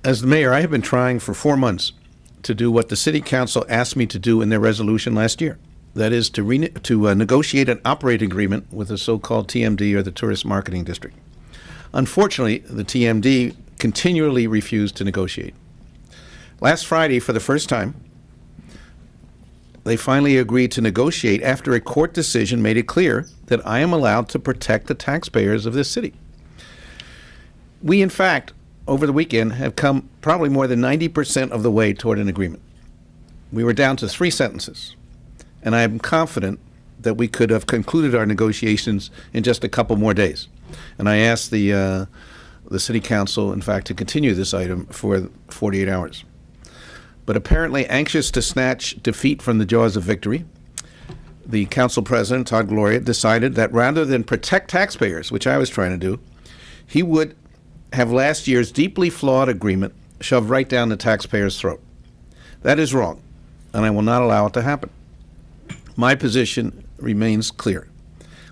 As the mayor, I have been trying for 4 months to do what the city council asked me to do in their resolution last year. That is to negotiate an operating agreement with the so-called TMD, or the Tourist Marketing District. Unfortunately, the TMD continually refused to negotiate. Last Friday, for the first time, they finally agreed to negotiate after a court decision made it clear that I am allowed to protect the taxpayers of this city. We, in fact, over the weekend, have come probably more than 90% of the way toward an agreement. We were down to 3 sentences, and I am confident that we could have concluded our negotiations in just a couple more days. And I asked the city council, in fact, to continue this item for 48 hours. But apparently anxious to snatch defeat from the jaws of victory, the council president, Todd Gloria, decided that rather than protect taxpayers, which I was trying to do, he would have last year's deeply flawed agreement shoved right down the taxpayer's throat. That is wrong, and I will not allow it to happen. My position remains clear.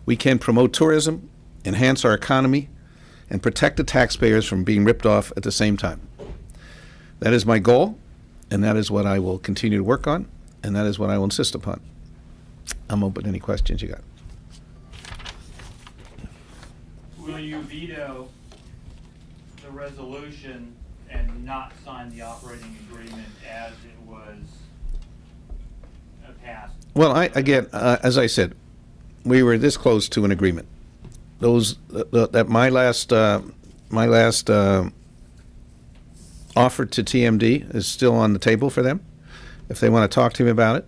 We can promote tourism, enhance our economy, and protect the taxpayers from being ripped off at the same time. That is my goal, and that is what I will continue to work on, and that is what I will insist upon. I'm open to any questions you got. Will you veto the resolution and not sign the operating agreement as it was passed? Well, as I said, we were this close to an agreement. My last offer to TMD is still on the table for them. If they want to talk to me about it,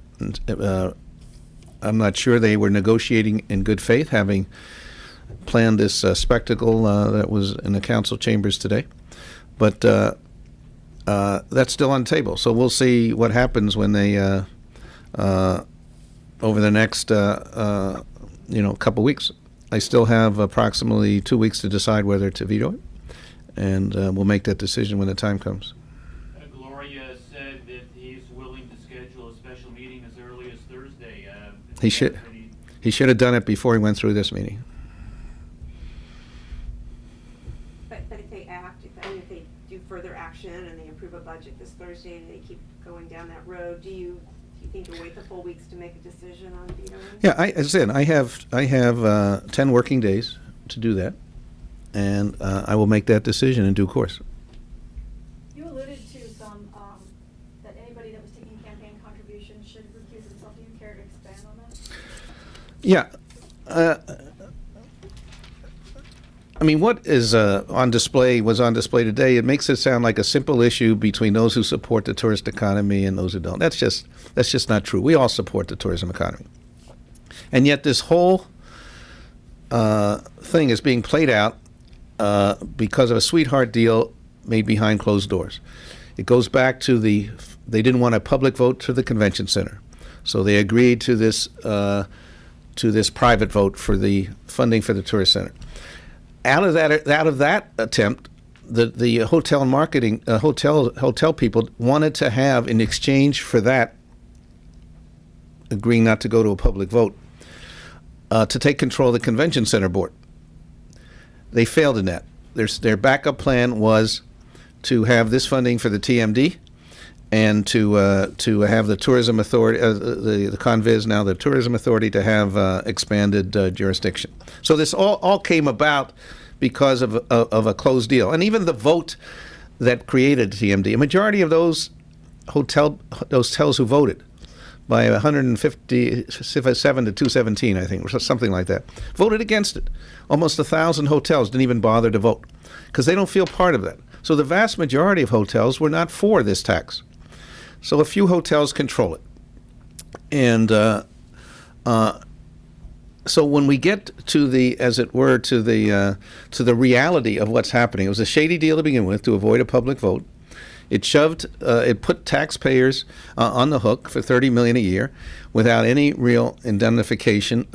I'm not sure they were negotiating in good faith, having planned this spectacle that was in the council chambers today. But that's still on the table. So we'll see what happens when they, over the next, couple weeks. I still have approximately 2 weeks to decide whether to veto it, and we'll make that decision when the time comes. Gloria said that he's willing to schedule a special meeting as early as Thursday. He should have done it before he went through this meeting. But if they if they do further action and they approve a budget this Thursday and they keep going down that road, do you think you'll wait the full weeks to make a decision on vetoing? Yeah, as I said, I have 10 working days to do that, and I will make that decision in due course. You alluded to that anybody that was taking campaign contributions should recuse themselves. Do you care to expand on that? Yeah. I mean, what is was on display today. It makes it sound like a simple issue between those who support the tourist economy and those who don't. That's just not true. We all support the tourism economy, and yet this whole thing is being played out because of a sweetheart deal made behind closed doors. It goes back to they didn't want a public vote to the convention center, so they agreed to this private vote for the funding for the tourist center. Out of that attempt, the hotel people wanted to have, in exchange for that, agreeing not to go to a public vote, to take control of the convention center board. They failed in that. Their backup plan was to have this funding for the TMD, and to have the tourism authority, the Conviz, now the tourism authority, to have expanded jurisdiction. So this all came about because of a closed deal, and even the vote that created TMD. A majority of those hotels who voted, by 157 to 217, I think, or something like that, voted against it. Almost 1,000 hotels didn't even bother to vote because they don't feel part of that. So the vast majority of hotels were not for this tax. So a few hotels control it. And so when we get to the reality of what's happening, it was a shady deal to begin with to avoid a public vote. It put taxpayers on the hook for $30 million a year without any real indemnification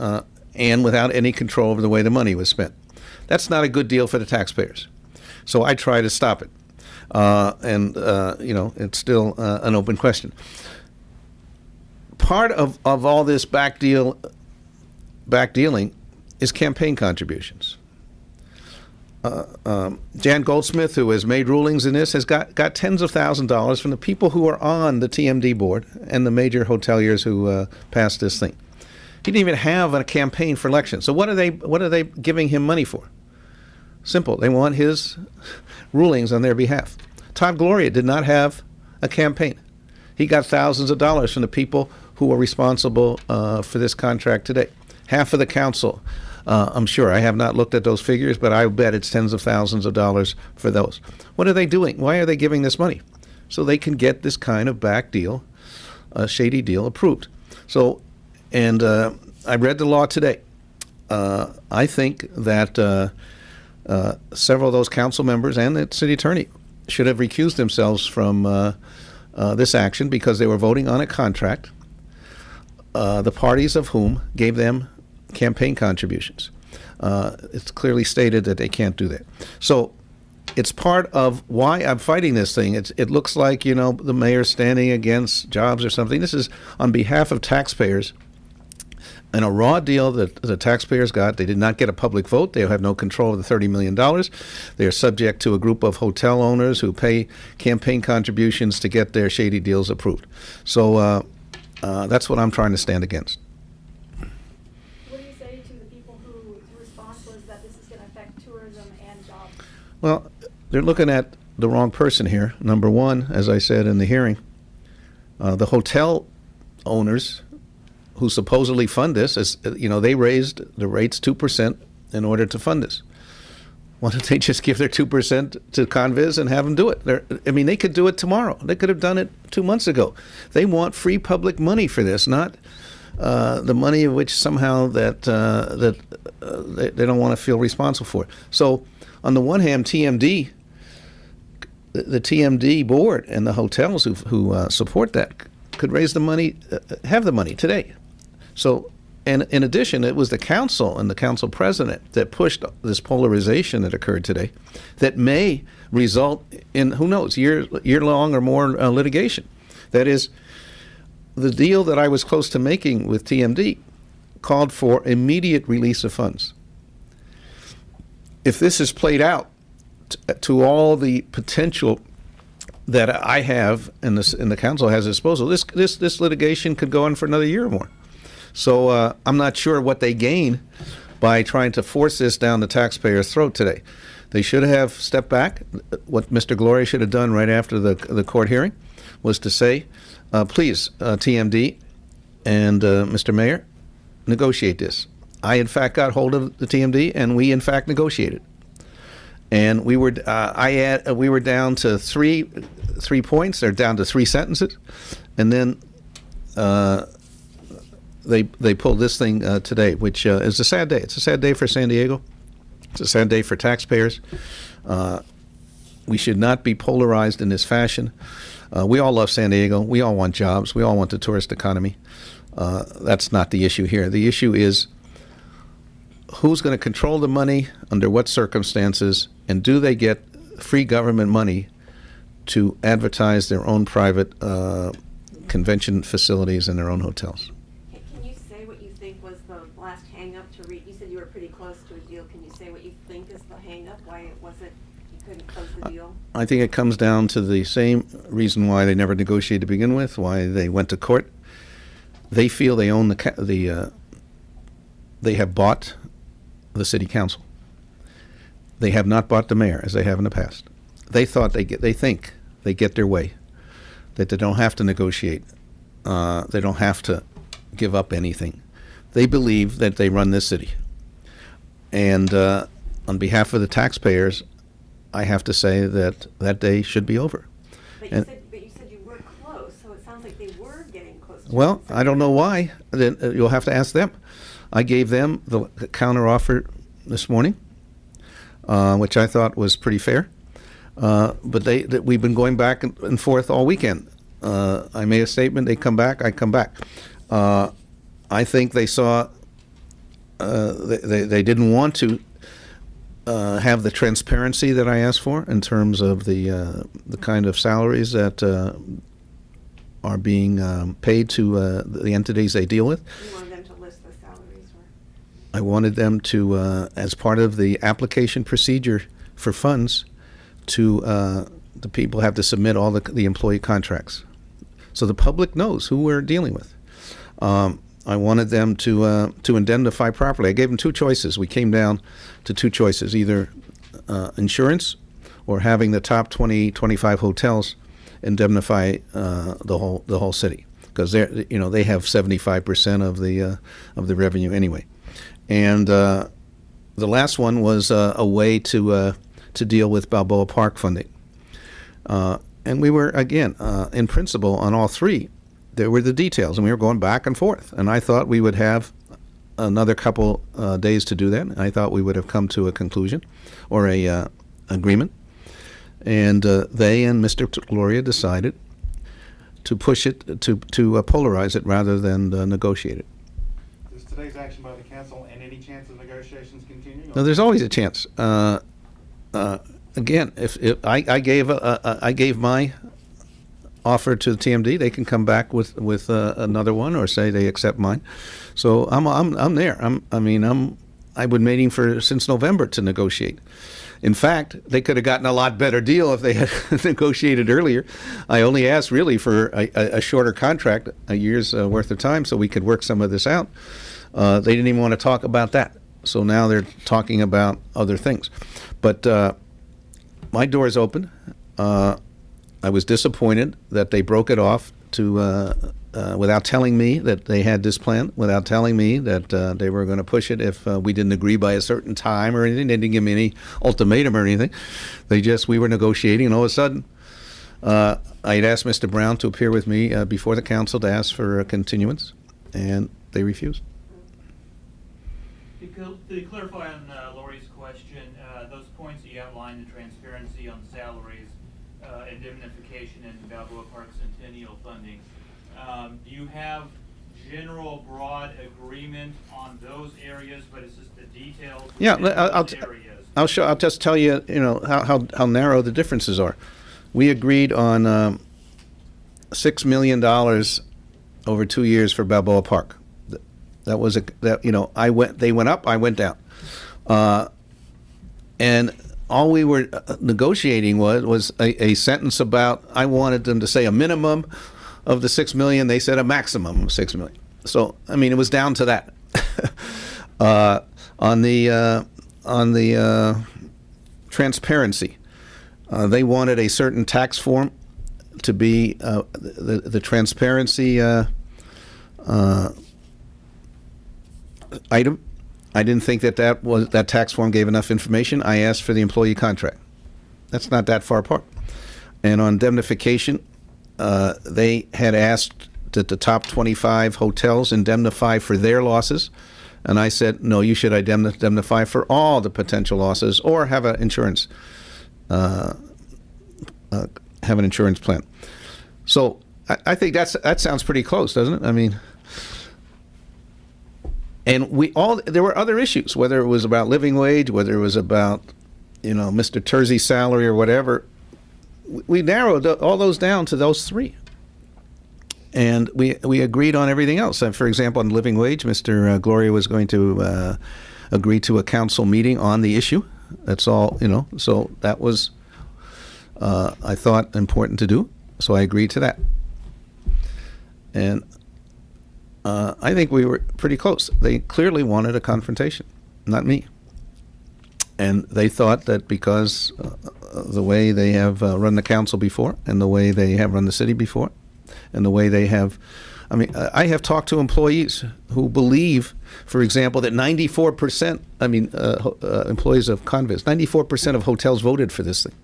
and without any control over the way the money was spent. That's not a good deal for the taxpayers. So I try to stop it. It's still an open question. Part of all this backdealing is campaign contributions. Jan Goldsmith, who has made rulings in this, has got tens of thousands of dollars from the people who are on the TMD board and the major hoteliers who passed this thing. He didn't even have a campaign for election. So what are they giving him money for? Simple. They want his rulings on their behalf. Todd Gloria did not have a campaign. He got thousands of dollars from the people who are responsible for this contract today. Half of the council, I'm sure. I have not looked at those figures, but I bet it's tens of thousands of dollars for those. What are they doing? Why are they giving this money? So they can get this kind of back deal, shady deal, approved. So, and I read the law today. I think that several of those council members and the city attorney should have recused themselves from this action because they were voting on a contract, the parties of whom gave them campaign contributions. It's clearly stated that they can't do that. So it's part of why I'm fighting this thing. It looks like, the mayor's standing against jobs or something. This is on behalf of taxpayers. And a raw deal that the taxpayers got. They did not get a public vote. They have no control of the $30 million. They are subject to a group of hotel owners who pay campaign contributions to get their shady deals approved. So that's what I'm trying to stand against. What do you say to the people whose response was that this is going to affect tourism and jobs? Well, they're looking at the wrong person here. Number one, as I said in the hearing, the hotel owners who supposedly fund this, they raised the rates 2% in order to fund this. Why don't they just give their 2% to Conviz and have them do it? They could do it tomorrow. They could have done it 2 months ago. They want free public money for this, not the money of which somehow that they don't want to feel responsible for. So, on the one hand, TMD, the TMD board and the hotels who support that could raise the money, have the money today. So, and in addition, it was the council and the council president that pushed this polarization that occurred today that may result in, who knows, year-long or more litigation. That is, the deal that I was close to making with TMD called for immediate release of funds. If this is played out to all the potential that I have and the council has at disposal, this litigation could go on for another year or more. So I'm not sure what they gain by trying to force this down the taxpayer's throat today. They should have stepped back. What Mr. Gloria should have done right after the court hearing was to say, please, TMD and Mr. Mayor, negotiate this. I, in fact, got hold of the TMD, and we, in fact, negotiated. And we were down to three points. They're down to 3 sentences, and then they pulled this thing today, which is a sad day. It's a sad day for San Diego. It's a sad day for taxpayers. We should not be polarized in this fashion. We all love San Diego. We all want jobs. We all want the tourist economy. That's not the issue here. The issue is who's going to control the money, under what circumstances, and do they get free government money to advertise their own private convention facilities and their own hotels? Can you say what you think was the last hang-up to read? You said you were pretty close to a deal. Can you say what you think is the hang-up, why it wasn't, you couldn't close the deal? I think it comes down to the same reason why they never negotiated to begin with, why they went to court. They feel they own they have bought the city council. They have not bought the mayor as they have in the past. They think they get their way, that they don't have to negotiate. They don't have to give up anything. They believe that they run this city. And on behalf of the taxpayers, I have to say that that day should be over. But you said you were close, so it sounds like they were getting close to Well, I don't know why. Then you'll have to ask them. I gave them the counteroffer this morning, which I thought was pretty fair. But we've been going back and forth all weekend. I made a statement. They come back. I come back. I think they saw they didn't want to have the transparency that I asked for in terms of the kind of salaries that are being paid to the entities they deal with. You wanted them to list the salaries, I wanted them to, as part of the application procedure for funds, to the people have to submit all the employee contracts, so the public knows who we're dealing with. I wanted them to indemnify properly. I gave them two choices. We came down to two choices: either insurance or having the top 20, 25 hotels indemnify the whole city, because they have 75% of the revenue anyway. And the last one was a way to deal with Balboa Park funding. And we were, again, in principle on all three. There were the details, and we were going back and forth. And I thought we would have another couple days to do that. And I thought we would have come to a conclusion or a agreement. And they and Mr. Gloria decided to push it, to polarize it rather than negotiate it. Is today's action by the council and any chance of negotiations continuing? No, there's always a chance. Again, if I gave my offer to the TMD, they can come back with another one, or say they accept mine. So I'm there. I've been waiting since November to negotiate. In fact, they could have gotten a lot better deal if they had negotiated earlier. I only asked really for a shorter contract, a year's worth of time, so we could work some of this out. They didn't even want to talk about that. So now they're talking about other things. But my door is open. I was disappointed that they broke it off without telling me that they had this plan, without telling me that they were going to push it if we didn't agree by a certain time or anything. They didn't give me any ultimatum or anything. We were negotiating, and all of a sudden, I had asked Mr. Brown to appear with me before the council to ask for a continuance, and they refused. To clarify on Lori's question, those points that you outlined, the transparency on salaries, indemnification, and Balboa Park Centennial funding, do you have general broad agreement on those areas, but it's just the details Yeah, within I'll those areas? I'll just tell you, how narrow the differences are. We agreed on $6 million over 2 years for Balboa Park. That was they went up, I went down, and all we were negotiating was a sentence about, I wanted them to say a minimum of the $6 million. They said a maximum of $6 million. So it was down to that. On the transparency, they wanted a certain tax form to be the transparency item. I didn't think that tax form gave enough information. I asked for the employee contract. That's not that far apart. And on indemnification, they had asked that the top 25 hotels indemnify for their losses, and I said, no, you should indemnify for all the potential losses, or have an insurance plan. So I think that sounds pretty close, doesn't it? And there were other issues, whether it was about living wage, whether it was about, Mr. Terzi's salary or whatever. We narrowed all those down to those three. And we agreed on everything else. For example, on living wage, Mr. Gloria was going to agree to a council meeting on the issue. That's all, so that was, I thought, important to do. So I agreed to that. And I think we were pretty close. They clearly wanted a confrontation, not me. And they thought that because the way they have run the council before, and the way they have run the city before, and the way they have, I have talked to employees who believe, for example, that 94%, employees of Convis, 94% of hotels voted for this thing.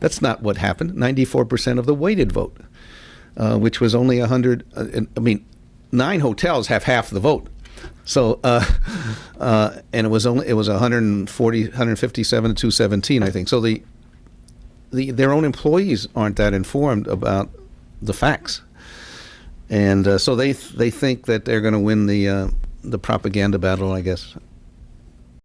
That's not what happened. 94% of the weighted vote, which was only 100, 9 hotels have half the vote. So, and it was 157 to 217, I think. So their own employees aren't that informed about the facts, and so they think that they're going to win the propaganda battle, I guess.